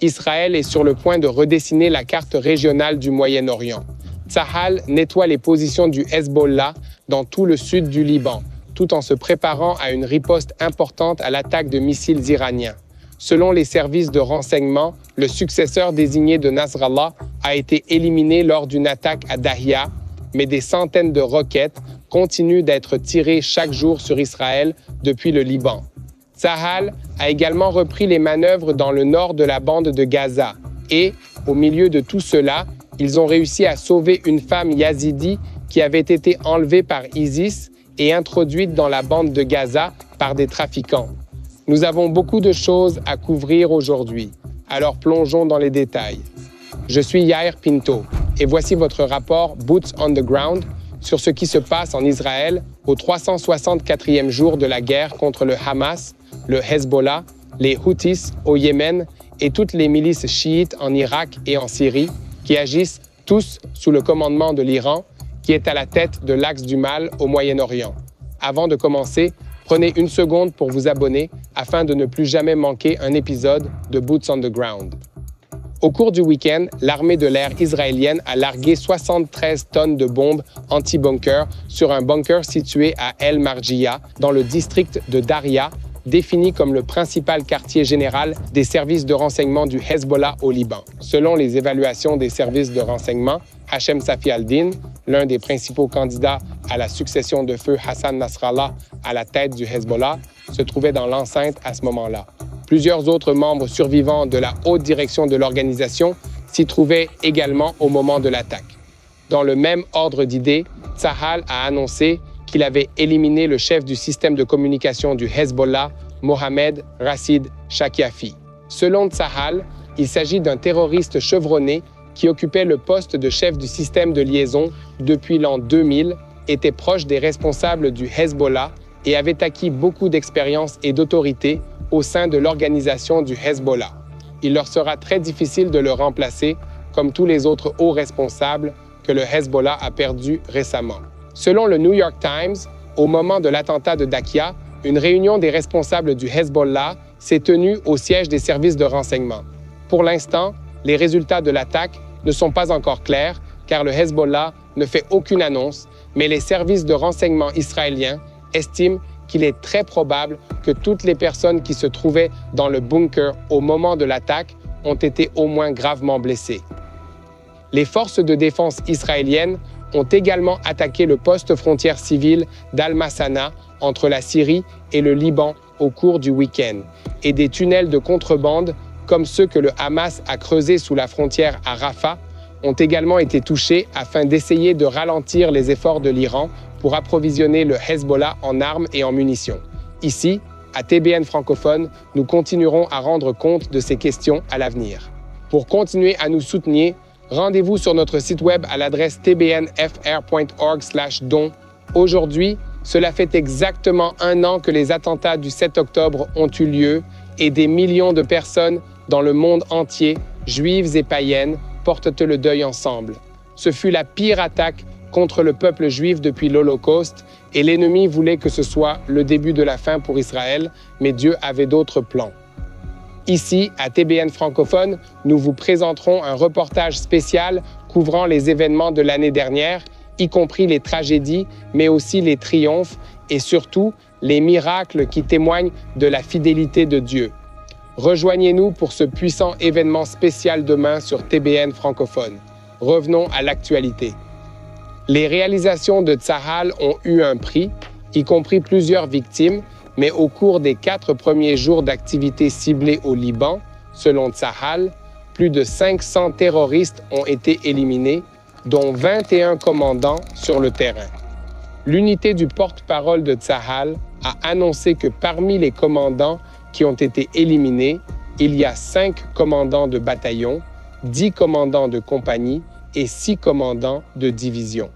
Israël est sur le point de redessiner la carte régionale du Moyen-Orient. Tsahal nettoie les positions du Hezbollah dans tout le sud du Liban, tout en se préparant à une riposte importante à l'attaque de missiles iraniens. Selon les services de renseignement, le successeur désigné de Nasrallah a été éliminé lors d'une attaque à Dahia, mais des centaines de roquettes continuent d'être tirées chaque jour sur Israël depuis le Liban. Tsahal a également repris les manœuvres dans le nord de la bande de Gaza et, au milieu de tout cela, ils ont réussi à sauver une femme yazidi qui avait été enlevée par ISIS et introduite dans la bande de Gaza par des trafiquants. Nous avons beaucoup de choses à couvrir aujourd'hui, alors plongeons dans les détails. Je suis Yair Pinto et voici votre rapport Boots on the Ground sur ce qui se passe en Israël au 364e jour de la guerre contre le Hamas, le Hezbollah, les Houthis au Yémen et toutes les milices chiites en Irak et en Syrie qui agissent tous sous le commandement de l'Iran, qui est à la tête de l'axe du mal au Moyen-Orient. Avant de commencer, prenez une seconde pour vous abonner afin de ne plus jamais manquer un épisode de Boots on the Ground. Au cours du week-end, l'armée de l'air israélienne a largué 73 tonnes de bombes anti-bunker sur un bunker situé à El Marjia, dans le district de Daria, défini comme le principal quartier général des services de renseignement du Hezbollah au Liban. Selon les évaluations des services de renseignement, Hachem Safi al-Din, l'un des principaux candidats à la succession de feu Hassan Nasrallah à la tête du Hezbollah, se trouvait dans l'enceinte à ce moment-là. Plusieurs autres membres survivants de la haute direction de l'organisation s'y trouvaient également au moment de l'attaque. Dans le même ordre d'idées, Tsahal a annoncé qu'il avait éliminé le chef du système de communication du Hezbollah, Mohamed Racid Shakiafi. Selon Tsahal, il s'agit d'un terroriste chevronné qui occupait le poste de chef du système de liaison depuis l'an 2000, était proche des responsables du Hezbollah et avait acquis beaucoup d'expérience et d'autorité au sein de l'organisation du Hezbollah. Il leur sera très difficile de le remplacer, comme tous les autres hauts responsables que le Hezbollah a perdus récemment. Selon le New York Times, au moment de l'attentat de Dakhia, une réunion des responsables du Hezbollah s'est tenue au siège des services de renseignement. Pour l'instant, les résultats de l'attaque ne sont pas encore clairs, car le Hezbollah ne fait aucune annonce, mais les services de renseignement israéliens estiment qu'il est très probable que toutes les personnes qui se trouvaient dans le bunker au moment de l'attaque ont été au moins gravement blessées. Les forces de défense israéliennes ont également attaqué le poste frontière civile d'Al-Massana entre la Syrie et le Liban au cours du week-end, et des tunnels de contrebande, comme ceux que le Hamas a creusés sous la frontière à Rafah, ont également été touchés afin d'essayer de ralentir les efforts de l'Iran pour approvisionner le Hezbollah en armes et en munitions. Ici, à TBN francophone, nous continuerons à rendre compte de ces questions à l'avenir. Pour continuer à nous soutenir, rendez-vous sur notre site web à l'adresse tbnfr.org/don. Aujourd'hui, cela fait exactement 1 an que les attentats du 7 octobre ont eu lieu et des millions de personnes dans le monde entier, juives et païennes, portent le deuil ensemble. Ce fut la pire attaque contre le peuple juif depuis l'Holocauste et l'ennemi voulait que ce soit le début de la fin pour Israël, mais Dieu avait d'autres plans. Ici, à TBN francophone, nous vous présenterons un reportage spécial couvrant les événements de l'année dernière, y compris les tragédies, mais aussi les triomphes et surtout les miracles qui témoignent de la fidélité de Dieu. Rejoignez-nous pour ce puissant événement spécial demain sur TBN francophone. Revenons à l'actualité. Les réalisations de Tsahal ont eu un prix, y compris plusieurs victimes, mais au cours des 4 premiers jours d'activité ciblée au Liban, selon Tsahal, plus de 500 terroristes ont été éliminés, dont 21 commandants sur le terrain. L'unité du porte-parole de Tsahal a annoncé que parmi les commandants qui ont été éliminés, il y a 5 commandants de bataillon, 10 commandants de compagnie et 6 commandants de division.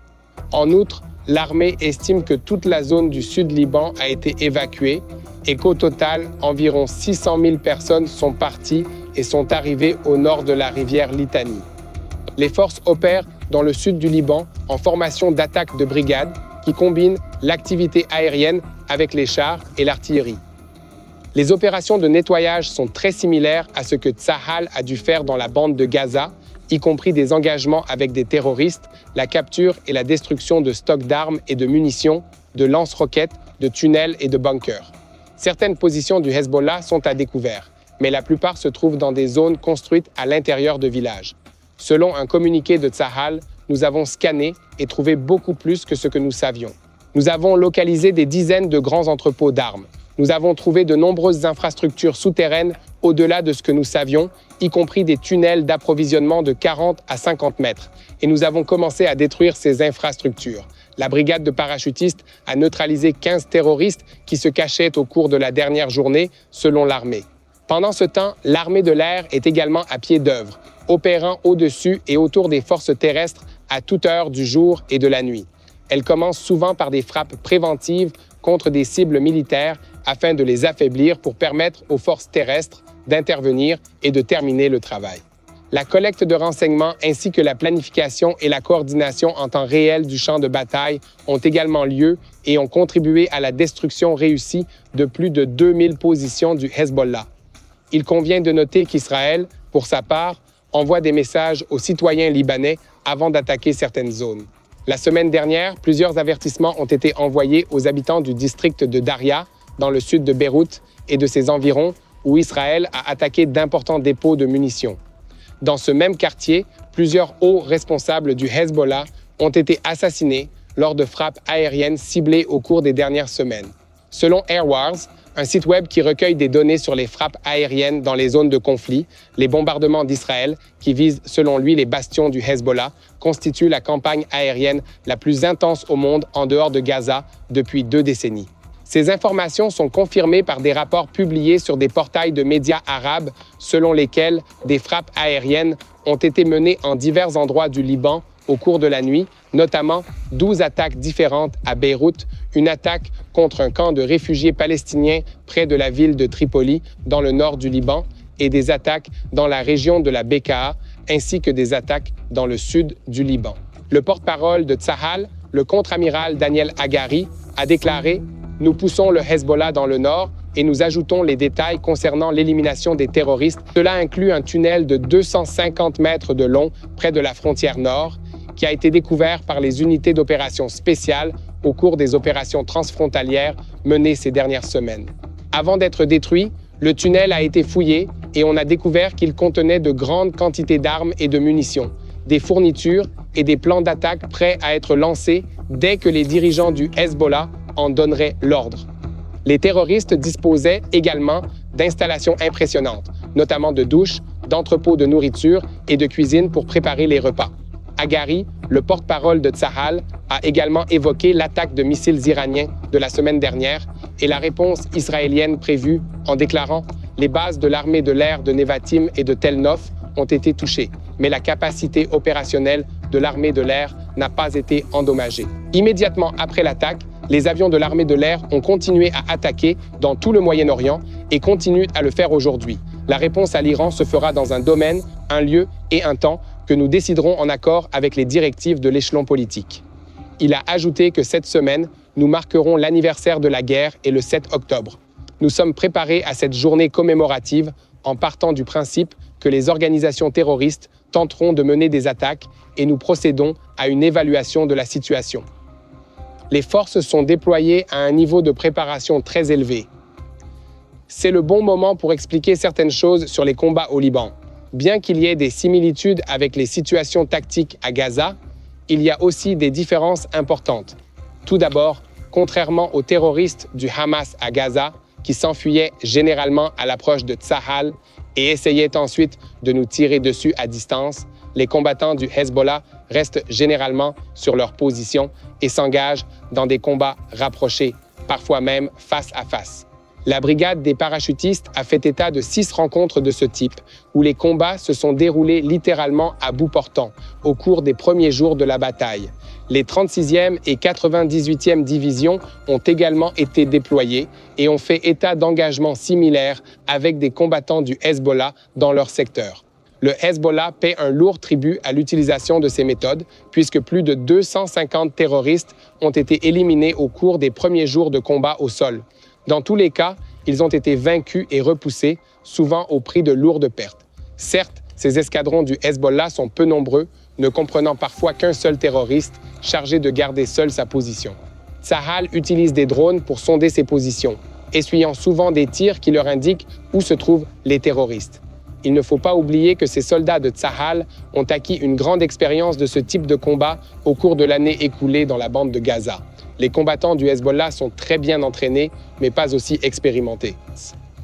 En outre, l'armée estime que toute la zone du sud Liban a été évacuée et qu'au total, environ 600 000 personnes sont parties et sont arrivées au nord de la rivière Litani. Les forces opèrent dans le sud du Liban en formation d'attaque de brigade qui combine l'activité aérienne avec les chars et l'artillerie. Les opérations de nettoyage sont très similaires à ce que Tsahal a dû faire dans la bande de Gaza, y compris des engagements avec des terroristes, la capture et la destruction de stocks d'armes et de munitions, de lance-roquettes, de tunnels et de bunkers. Certaines positions du Hezbollah sont à découvert, mais la plupart se trouvent dans des zones construites à l'intérieur de villages. Selon un communiqué de Tsahal, nous avons scanné et trouvé beaucoup plus que ce que nous savions. Nous avons localisé des dizaines de grands entrepôts d'armes. Nous avons trouvé de nombreuses infrastructures souterraines au-delà de ce que nous savions, y compris des tunnels d'approvisionnement de 40 à 50 mètres. Et nous avons commencé à détruire ces infrastructures. La brigade de parachutistes a neutralisé 15 terroristes qui se cachaient au cours de la dernière journée, selon l'armée. Pendant ce temps, l'armée de l'air est également à pied d'œuvre, opérant au-dessus et autour des forces terrestres à toute heure du jour et de la nuit. Elle commence souvent par des frappes préventives contre des cibles militaires afin de les affaiblir pour permettre aux forces terrestres d'intervenir et de terminer le travail. La collecte de renseignements ainsi que la planification et la coordination en temps réel du champ de bataille ont également lieu et ont contribué à la destruction réussie de plus de 2000 positions du Hezbollah. Il convient de noter qu'Israël, pour sa part, envoie des messages aux citoyens libanais avant d'attaquer certaines zones. La semaine dernière, plusieurs avertissements ont été envoyés aux habitants du district de Daria, dans le sud de Beyrouth et de ses environs, où Israël a attaqué d'importants dépôts de munitions. Dans ce même quartier, plusieurs hauts responsables du Hezbollah ont été assassinés lors de frappes aériennes ciblées au cours des dernières semaines. Selon Airwars, un site web qui recueille des données sur les frappes aériennes dans les zones de conflit, les bombardements d'Israël, qui visent selon lui les bastions du Hezbollah, constituent la campagne aérienne la plus intense au monde en dehors de Gaza depuis 2 décennies. Ces informations sont confirmées par des rapports publiés sur des portails de médias arabes selon lesquels des frappes aériennes ont été menées en divers endroits du Liban au cours de la nuit, notamment 12 attaques différentes à Beyrouth, une attaque contre un camp de réfugiés palestiniens près de la ville de Tripoli, dans le nord du Liban, et des attaques dans la région de la Bekaa, ainsi que des attaques dans le sud du Liban. Le porte-parole de Tsahal, le contre-amiral Daniel Hagari, a déclaré « Nous poussons le Hezbollah dans le nord et nous ajoutons les détails concernant l'élimination des terroristes. Cela inclut un tunnel de 250 mètres de long près de la frontière nord, qui a été découvert par les unités d'opération spéciales au cours des opérations transfrontalières menées ces dernières semaines. Avant d'être détruit, le tunnel a été fouillé et on a découvert qu'il contenait de grandes quantités d'armes et de munitions, des fournitures et des plans d'attaque prêts à être lancés dès que les dirigeants du Hezbollah en donneraient l'ordre. Les terroristes disposaient également d'installations impressionnantes, notamment de douches, d'entrepôts de nourriture et de cuisine pour préparer les repas. Hagari, le porte-parole de Tsahal, a également évoqué l'attaque de missiles iraniens de la semaine dernière et la réponse israélienne prévue en déclarant « Les bases de l'armée de l'air de Nevatim et de Tel Nof ont été touchées, mais la capacité opérationnelle de l'armée de l'air n'a pas été endommagée. » Immédiatement après l'attaque, les avions de l'armée de l'air ont continué à attaquer dans tout le Moyen-Orient et continuent à le faire aujourd'hui. La réponse à l'Iran se fera dans un domaine, un lieu et un temps que nous déciderons en accord avec les directives de l'échelon politique. Il a ajouté que cette semaine, nous marquerons l'anniversaire de la guerre et le 7 octobre. Nous sommes préparés à cette journée commémorative en partant du principe que les organisations terroristes tenteront de mener des attaques et nous procédons à une évaluation de la situation. Les forces sont déployées à un niveau de préparation très élevé. C'est le bon moment pour expliquer certaines choses sur les combats au Liban. Bien qu'il y ait des similitudes avec les situations tactiques à Gaza, il y a aussi des différences importantes. Tout d'abord, contrairement aux terroristes du Hamas à Gaza, qui s'enfuyaient généralement à l'approche de Tsahal et essayaient ensuite de nous tirer dessus à distance, les combattants du Hezbollah restent généralement sur leur position et s'engagent dans des combats rapprochés, parfois même face à face. La brigade des parachutistes a fait état de 6 rencontres de ce type, où les combats se sont déroulés littéralement à bout portant, au cours des premiers jours de la bataille. Les 36e et 98e divisions ont également été déployées et ont fait état d'engagements similaires avec des combattants du Hezbollah dans leur secteur. Le Hezbollah paie un lourd tribut à l'utilisation de ces méthodes, puisque plus de 250 terroristes ont été éliminés au cours des premiers jours de combat au sol. Dans tous les cas, ils ont été vaincus et repoussés, souvent au prix de lourdes pertes. Certes, ces escadrons du Hezbollah sont peu nombreux, ne comprenant parfois qu'un seul terroriste chargé de garder seul sa position. Tsahal utilise des drones pour sonder ses positions, essuyant souvent des tirs qui leur indiquent où se trouvent les terroristes. Il ne faut pas oublier que ces soldats de Tsahal ont acquis une grande expérience de ce type de combat au cours de l'année écoulée dans la bande de Gaza. Les combattants du Hezbollah sont très bien entraînés, mais pas aussi expérimentés.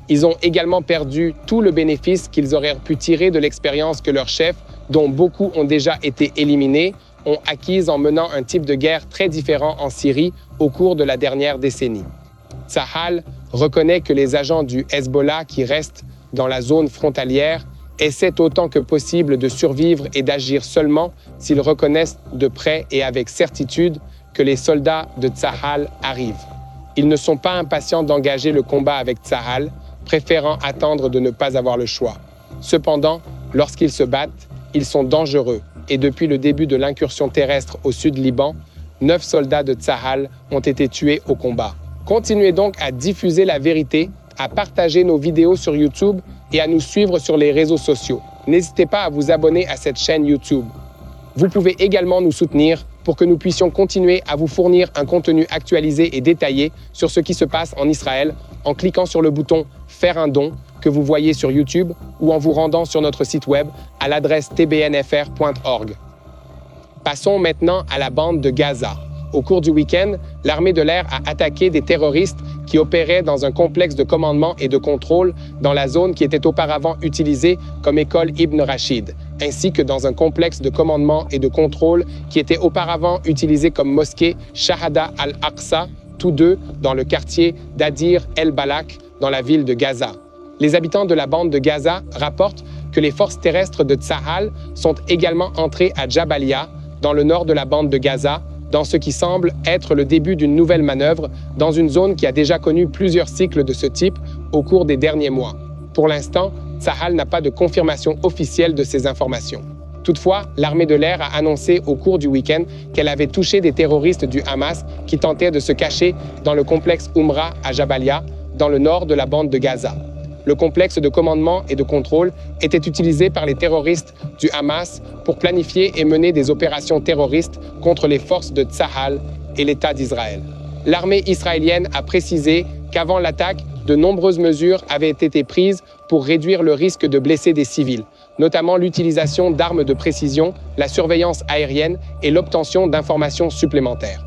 Ils ont également perdu tout le bénéfice qu'ils auraient pu tirer de l'expérience que leurs chefs, dont beaucoup ont déjà été éliminés, ont acquise en menant un type de guerre très différent en Syrie au cours de la dernière décennie. Tsahal reconnaît que les agents du Hezbollah qui restent dans la zone frontalière essaient autant que possible de survivre et d'agir seulement s'ils reconnaissent de près et avec certitude que les soldats de Tsahal arrivent. Ils ne sont pas impatients d'engager le combat avec Tsahal, préférant attendre de ne pas avoir le choix. Cependant, lorsqu'ils se battent, ils sont dangereux et depuis le début de l'incursion terrestre au sud Liban, 9 soldats de Tsahal ont été tués au combat. Continuez donc à diffuser la vérité, à partager nos vidéos sur YouTube et à nous suivre sur les réseaux sociaux. N'hésitez pas à vous abonner à cette chaîne YouTube. Vous pouvez également nous soutenir pour que nous puissions continuer à vous fournir un contenu actualisé et détaillé sur ce qui se passe en Israël en cliquant sur le bouton « Faire un don » que vous voyez sur YouTube ou en vous rendant sur notre site web à l'adresse tbnfr.org. Passons maintenant à la bande de Gaza. Au cours du week-end, l'armée de l'air a attaqué des terroristes qui opéraient dans un complexe de commandement et de contrôle dans la zone qui était auparavant utilisée comme école Ibn Rachid, ainsi que dans un complexe de commandement et de contrôle qui était auparavant utilisé comme mosquée Shahada al-Aqsa, tous deux dans le quartier d'Adir el-Balak, dans la ville de Gaza. Les habitants de la bande de Gaza rapportent que les forces terrestres de Tsahal sont également entrées à Jabalia, dans le nord de la bande de Gaza, dans ce qui semble être le début d'une nouvelle manœuvre dans une zone qui a déjà connu plusieurs cycles de ce type au cours des derniers mois. Pour l'instant, Tsahal n'a pas de confirmation officielle de ces informations. Toutefois, l'armée de l'air a annoncé au cours du week-end qu'elle avait touché des terroristes du Hamas qui tentaient de se cacher dans le complexe Umra à Jabalia, dans le nord de la bande de Gaza. Le complexe de commandement et de contrôle était utilisé par les terroristes du Hamas pour planifier et mener des opérations terroristes contre les forces de Tsahal et l'État d'Israël. L'armée israélienne a précisé qu'avant l'attaque, de nombreuses mesures avaient été prises pour réduire le risque de blesser des civils, notamment l'utilisation d'armes de précision, la surveillance aérienne et l'obtention d'informations supplémentaires.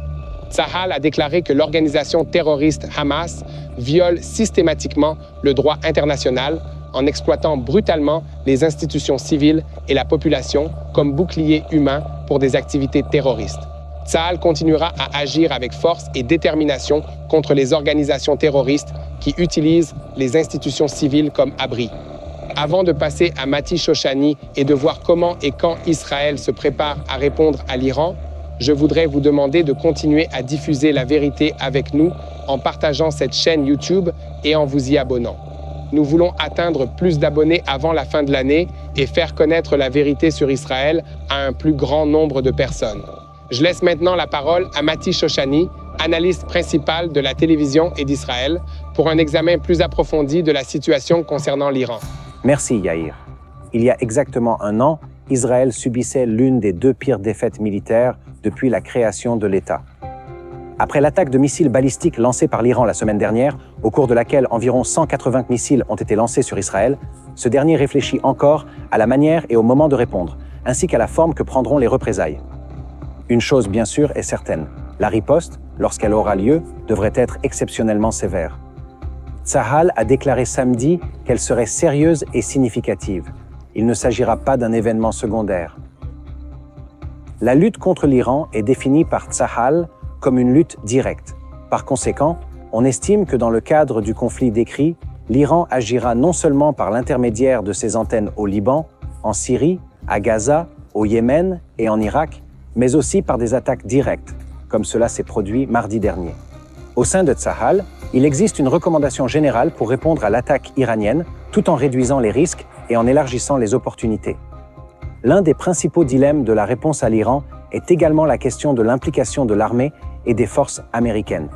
Tsahal a déclaré que l'organisation terroriste Hamas viole systématiquement le droit international en exploitant brutalement les institutions civiles et la population comme boucliers humains pour des activités terroristes. Tsahal continuera à agir avec force et détermination contre les organisations terroristes qui utilisent les institutions civiles comme abri. Avant de passer à Mati Shoshani et de voir comment et quand Israël se prépare à répondre à l'Iran, je voudrais vous demander de continuer à diffuser la vérité avec nous en partageant cette chaîne YouTube et en vous y abonnant. Nous voulons atteindre plus d'abonnés avant la fin de l'année et faire connaître la vérité sur Israël à un plus grand nombre de personnes. Je laisse maintenant la parole à Mati Shoshani, analyste principal de la télévision et d'Israël, pour un examen plus approfondi de la situation concernant l'Iran. Merci Yair. Il y a exactement un an, Israël subissait l'une des 2 pires défaites militaires depuis la création de l'État. Après l'attaque de missiles balistiques lancée par l'Iran la semaine dernière, au cours de laquelle environ 180 missiles ont été lancés sur Israël, ce dernier réfléchit encore à la manière et au moment de répondre, ainsi qu'à la forme que prendront les représailles. Une chose bien sûre est certaine, la riposte, lorsqu'elle aura lieu, devrait être exceptionnellement sévère. Tsahal a déclaré samedi qu'elle serait sérieuse et significative. Il ne s'agira pas d'un événement secondaire. La lutte contre l'Iran est définie par Tsahal comme une lutte directe. Par conséquent, on estime que dans le cadre du conflit décrit, l'Iran agira non seulement par l'intermédiaire de ses antennes au Liban, en Syrie, à Gaza, au Yémen et en Irak, mais aussi par des attaques directes, comme cela s'est produit mardi dernier. Au sein de Tsahal, il existe une recommandation générale pour répondre à l'attaque iranienne, tout en réduisant les risques et en élargissant les opportunités. L'un des principaux dilemmes de la réponse à l'Iran est également la question de l'implication de l'armée et des forces américaines.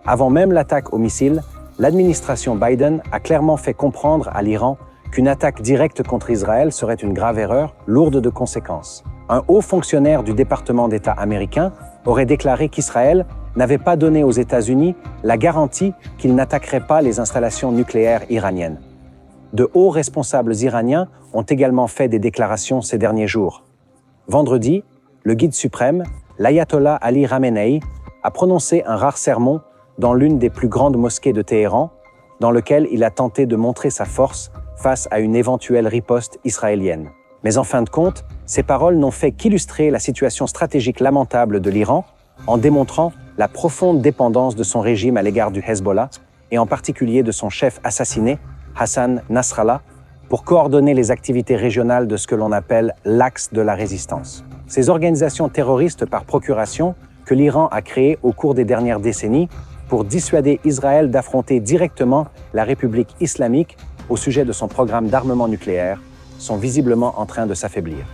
Avant même l'attaque aux missiles, l'administration Biden a clairement fait comprendre à l'Iran qu'une attaque directe contre Israël serait une grave erreur, lourde de conséquences. Un haut fonctionnaire du département d'État américain aurait déclaré qu'Israël n'avait pas donné aux États-Unis la garantie qu'il n'attaquerait pas les installations nucléaires iraniennes. De hauts responsables iraniens ont également fait des déclarations ces derniers jours. Vendredi, le guide suprême, l'ayatollah Ali Khamenei, a prononcé un rare sermon dans l'une des plus grandes mosquées de Téhéran, dans lequel il a tenté de montrer sa force face à une éventuelle riposte israélienne. Mais en fin de compte, ces paroles n'ont fait qu'illustrer la situation stratégique lamentable de l'Iran, en démontrant la profonde dépendance de son régime à l'égard du Hezbollah, et en particulier de son chef assassiné, Hassan Nasrallah, pour coordonner les activités régionales de ce que l'on appelle l'axe de la résistance. Ces organisations terroristes par procuration que l'Iran a créées au cours des dernières décennies pour dissuader Israël d'affronter directement la République islamique au sujet de son programme d'armement nucléaire, sont visiblement en train de s'affaiblir.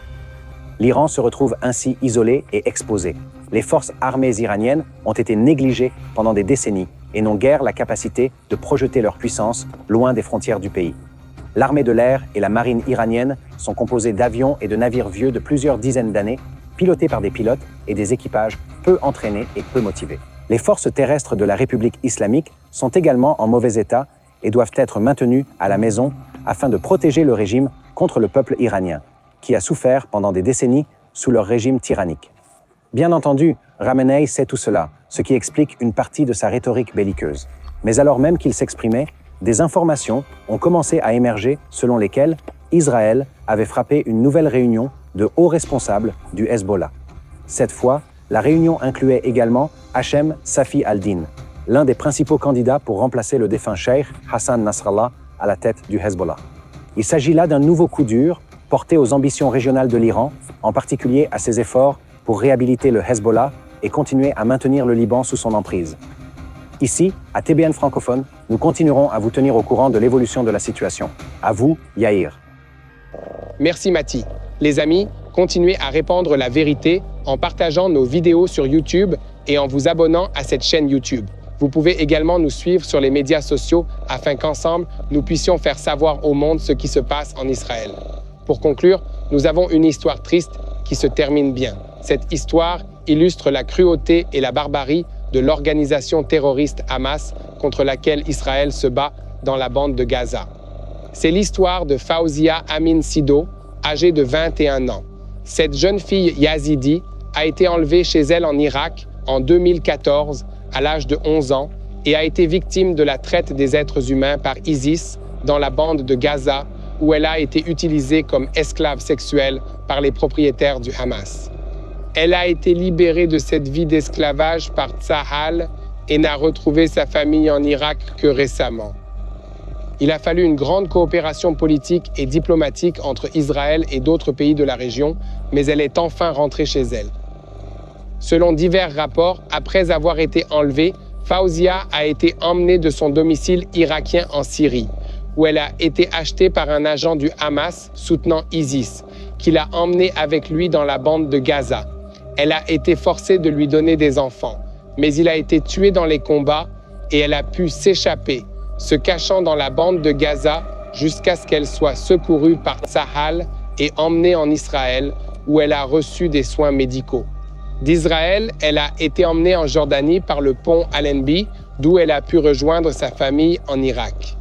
L'Iran se retrouve ainsi isolé et exposé. Les forces armées iraniennes ont été négligées pendant des décennies et n'ont guère la capacité de projeter leur puissance loin des frontières du pays. L'armée de l'air et la marine iranienne sont composées d'avions et de navires vieux de plusieurs dizaines d'années, pilotés par des pilotes et des équipages peu entraînés et peu motivés. Les forces terrestres de la République islamique sont également en mauvais état et doivent être maintenues à la maison afin de protéger le régime contre le peuple iranien, qui a souffert pendant des décennies sous leur régime tyrannique. Bien entendu, Khamenei sait tout cela, ce qui explique une partie de sa rhétorique belliqueuse. Mais alors même qu'il s'exprimait, des informations ont commencé à émerger selon lesquelles Israël avait frappé une nouvelle réunion de hauts responsables du Hezbollah. Cette fois, la réunion incluait également Hachem Safi al-Din, l'un des principaux candidats pour remplacer le défunt cheikh Hassan Nasrallah à la tête du Hezbollah. Il s'agit là d'un nouveau coup dur porté aux ambitions régionales de l'Iran, en particulier à ses efforts pour réhabiliter le Hezbollah et continuer à maintenir le Liban sous son emprise. Ici, à TBN francophone, nous continuerons à vous tenir au courant de l'évolution de la situation. À vous, Yair. Merci Mati. Les amis, continuez à répandre la vérité en partageant nos vidéos sur YouTube et en vous abonnant à cette chaîne YouTube. Vous pouvez également nous suivre sur les médias sociaux afin qu'ensemble, nous puissions faire savoir au monde ce qui se passe en Israël. Pour conclure, nous avons une histoire triste qui se termine bien. Cette histoire illustre la cruauté et la barbarie de l'organisation terroriste Hamas contre laquelle Israël se bat dans la bande de Gaza. C'est l'histoire de Fawzia Amin Sido, âgée de 21 ans. Cette jeune fille yazidi a été enlevée chez elle en Irak en 2014 à l'âge de 11 ans et a été victime de la traite des êtres humains par ISIS dans la bande de Gaza où elle a été utilisée comme esclave sexuelle par les propriétaires du Hamas. Elle a été libérée de cette vie d'esclavage par Tsahal et n'a retrouvé sa famille en Irak que récemment. Il a fallu une grande coopération politique et diplomatique entre Israël et d'autres pays de la région, mais elle est enfin rentrée chez elle. Selon divers rapports, après avoir été enlevée, Fawzia a été emmenée de son domicile irakien en Syrie, où elle a été achetée par un agent du Hamas soutenant ISIS, qui l'a emmenée avec lui dans la bande de Gaza. Elle a été forcée de lui donner des enfants, mais il a été tué dans les combats et elle a pu s'échapper, se cachant dans la bande de Gaza jusqu'à ce qu'elle soit secourue par Tsahal et emmenée en Israël, où elle a reçu des soins médicaux. D'Israël, elle a été emmenée en Jordanie par le pont Allenby, d'où elle a pu rejoindre sa famille en Irak.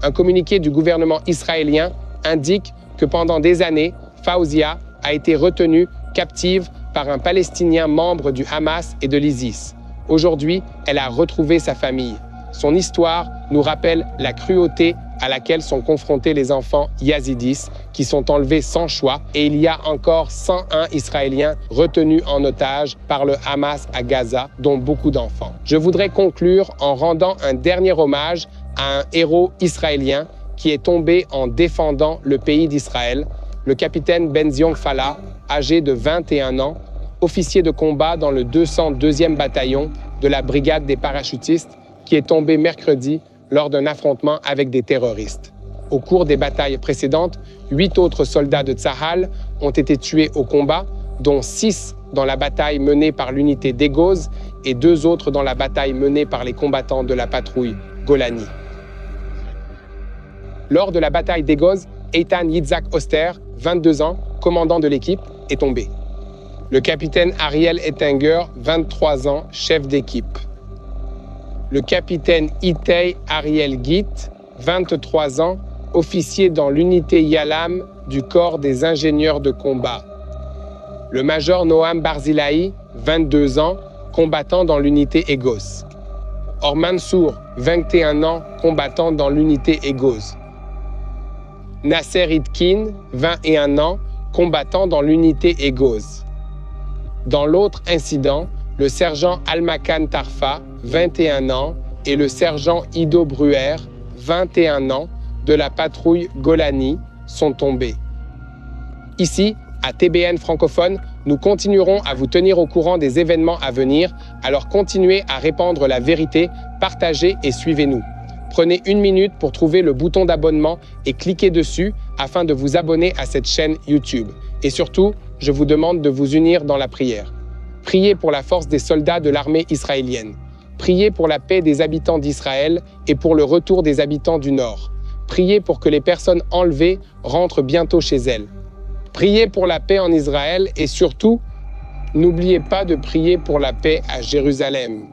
Un communiqué du gouvernement israélien indique que pendant des années, Fawzia a été retenue captive par un Palestinien membre du Hamas et de l'ISIS. Aujourd'hui, elle a retrouvé sa famille. Son histoire nous rappelle la cruauté à laquelle sont confrontés les enfants yazidis qui sont enlevés sans choix et il y a encore 101 Israéliens retenus en otage par le Hamas à Gaza, dont beaucoup d'enfants. Je voudrais conclure en rendant un dernier hommage à un héros israélien qui est tombé en défendant le pays d'Israël, le capitaine Benzion Fala, âgé de 21 ans, officier de combat dans le 202e bataillon de la brigade des parachutistes, qui est tombé mercredi lors d'un affrontement avec des terroristes. Au cours des batailles précédentes, 8 autres soldats de Tsahal ont été tués au combat, dont 6 dans la bataille menée par l'unité d'Egoz, et 2 autres dans la bataille menée par les combattants de la patrouille Golani. Lors de la bataille d'Egoz, Eitan Yitzhak Oster, 22 ans, commandant de l'équipe, est tombé. Le capitaine Ariel Ettinger, 23 ans, chef d'équipe. Le capitaine Itay Ariel Git, 23 ans, officier dans l'unité Yalam du corps des ingénieurs de combat. Le major Noam Barzilai, 22 ans, combattant dans l'unité Egos. Or Mansour, 21 ans, combattant dans l'unité Egos. Nasser Itkin, 21 ans, combattant dans l'unité Egos. Dans l'autre incident, le sergent Almakan Tarfa, 21 ans, et le sergent Ido Bruer, 21 ans, de la patrouille Golani, sont tombés. Ici, à TBN francophone, nous continuerons à vous tenir au courant des événements à venir, alors continuez à répandre la vérité, partagez et suivez-nous. Prenez 1 minute pour trouver le bouton d'abonnement et cliquez dessus afin de vous abonner à cette chaîne YouTube. Et surtout, je vous demande de vous unir dans la prière. Priez pour la force des soldats de l'armée israélienne. Priez pour la paix des habitants d'Israël et pour le retour des habitants du Nord. Priez pour que les personnes enlevées rentrent bientôt chez elles. Priez pour la paix en Israël et surtout, n'oubliez pas de prier pour la paix à Jérusalem.